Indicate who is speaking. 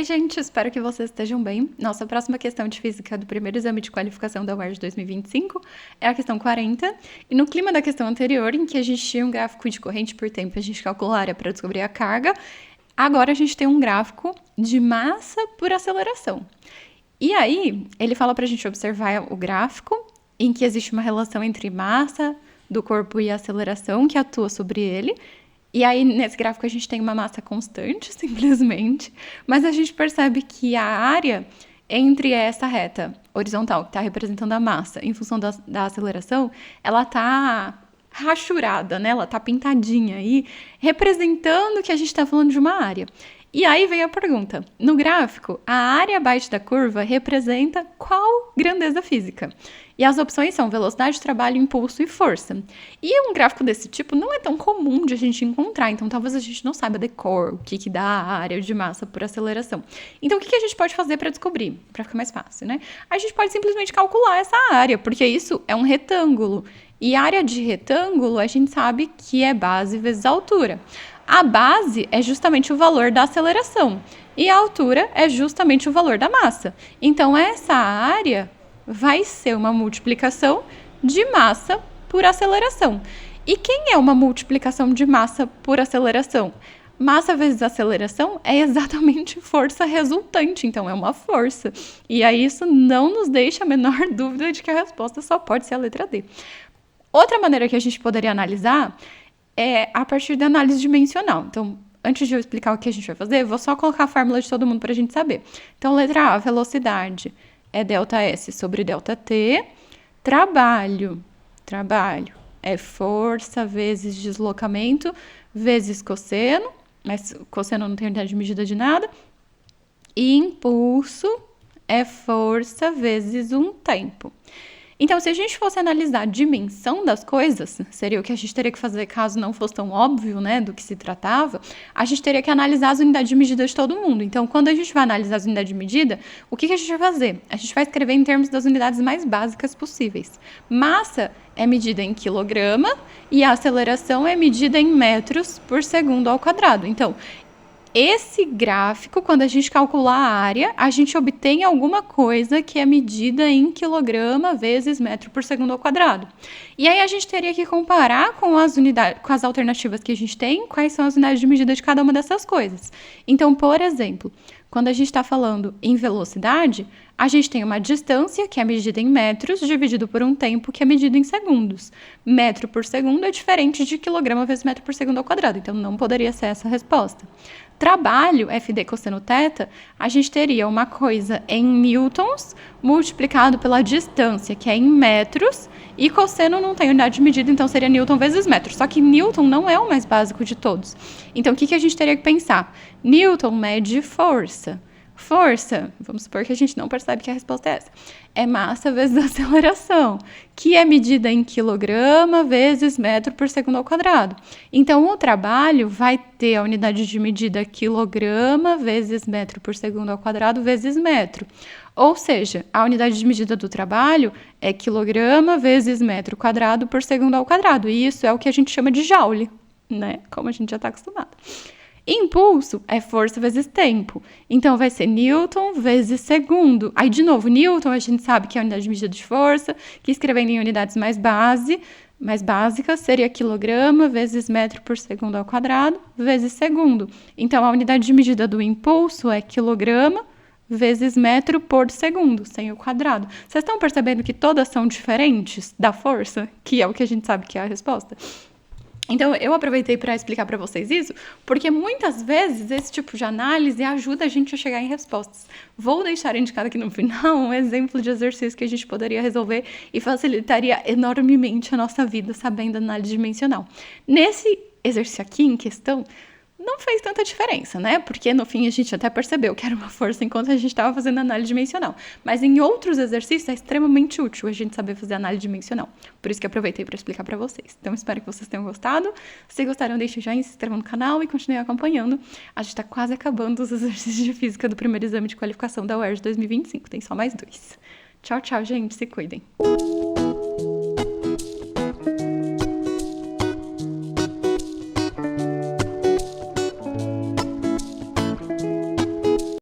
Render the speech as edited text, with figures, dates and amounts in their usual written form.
Speaker 1: Oi, gente, espero que vocês estejam bem. Nossa próxima questão de física do primeiro exame de qualificação da UERJ 2025 é a questão 40. E no clima da questão anterior, em que a gente tinha um gráfico de corrente por tempo e a gente calculou a área para descobrir a carga, agora a gente tem um gráfico de massa por aceleração. E aí, ele fala para a gente observar o gráfico, em que existe uma relação entre massa do corpo e a aceleração que atua sobre ele. E aí, nesse gráfico, a gente tem uma massa constante, simplesmente, mas a gente percebe que a área entre essa reta horizontal, que está representando a massa, em função da aceleração, ela está rachurada, né? Ela está pintadinha aí, representando que a gente está falando de uma área. E aí vem a pergunta: no gráfico, a área abaixo da curva representa qual grandeza física? E as opções são velocidade, trabalho, impulso e força. E um gráfico desse tipo não é tão comum de a gente encontrar, então talvez a gente não saiba de cor o que dá a área de massa por aceleração. Então o que a gente pode fazer para descobrir? Para ficar mais fácil, né? A gente pode simplesmente calcular essa área, porque isso é um retângulo. E área de retângulo a gente sabe que é base vezes altura. A base é justamente o valor da aceleração e a altura é justamente o valor da massa. Então, essa área vai ser uma multiplicação de massa por aceleração. E quem é uma multiplicação de massa por aceleração? Massa vezes aceleração é exatamente força resultante, então é uma força. E aí isso não nos deixa a menor dúvida de que a resposta só pode ser a letra D. Outra maneira que a gente poderia analisar é a partir da análise dimensional. Então, antes de eu explicar o que a gente vai fazer, eu vou só colocar a fórmula de todo mundo para a gente saber. Então, letra A, velocidade é ΔS sobre ΔT. Trabalho é força vezes deslocamento vezes cosseno, mas cosseno não tem unidade de medida de nada. E impulso é força vezes um tempo. Então, se a gente fosse analisar a dimensão das coisas, seria o que a gente teria que fazer caso não fosse tão óbvio, né, do que se tratava, a gente teria que analisar as unidades de medida de todo mundo. Então, quando a gente vai analisar as unidades de medida, o que a gente vai fazer? A gente vai escrever em termos das unidades mais básicas possíveis. Massa é medida em quilograma e a aceleração é medida em metros por segundo ao quadrado. Então, esse gráfico, quando a gente calcular a área, a gente obtém alguma coisa que é medida em quilograma vezes metro por segundo ao quadrado. E aí a gente teria que comparar com as unidades, com as alternativas que a gente tem, quais são as unidades de medida de cada uma dessas coisas. Então, por exemplo, quando a gente está falando em velocidade, a gente tem uma distância, que é medida em metros, dividido por um tempo, que é medido em segundos. Metro por segundo é diferente de quilograma vezes metro por segundo ao quadrado, então não poderia ser essa a resposta. Trabalho, FD cosseno θ, a gente teria uma coisa em newtons multiplicado pela distância, que é em metros, e cosseno não tem unidade de medida, então seria newton vezes metro. Só que newton não é o mais básico de todos. Então, o que a gente teria que pensar? Newton mede força. Força, vamos supor que a gente não percebe que a resposta é essa, é massa vezes aceleração, que é medida em quilograma vezes metro por segundo ao quadrado. Então, o trabalho vai ter a unidade de medida quilograma vezes metro por segundo ao quadrado vezes metro. Ou seja, a unidade de medida do trabalho é quilograma vezes metro quadrado por segundo ao quadrado. E isso é o que a gente chama de joule, né? Como a gente já está acostumado. Impulso é força vezes tempo. Então, vai ser newton vezes segundo. Aí, de novo, newton a gente sabe que é a unidade de medida de força, que escrevendo em unidades mais básicas, seria quilograma vezes metro por segundo ao quadrado vezes segundo. Então, a unidade de medida do impulso é quilograma vezes metro por segundo, sem o quadrado. Vocês estão percebendo que todas são diferentes da força, que é o que a gente sabe que é a resposta? Então, eu aproveitei para explicar para vocês isso, porque muitas vezes esse tipo de análise ajuda a gente a chegar em respostas. Vou deixar indicado aqui no final um exemplo de exercício que a gente poderia resolver e facilitaria enormemente a nossa vida sabendo análise dimensional. Nesse exercício aqui em questão, não fez tanta diferença, né? Porque no fim a gente até percebeu que era uma força enquanto a gente estava fazendo análise dimensional. Mas em outros exercícios é extremamente útil a gente saber fazer análise dimensional. Por isso que aproveitei para explicar para vocês. Então espero que vocês tenham gostado. Se gostaram, deixem o joinha, se inscrevam no canal e continuem acompanhando. A gente está quase acabando os exercícios de física do primeiro exame de qualificação da UERJ 2025. Tem só mais 2. Tchau, tchau, gente. Se cuidem.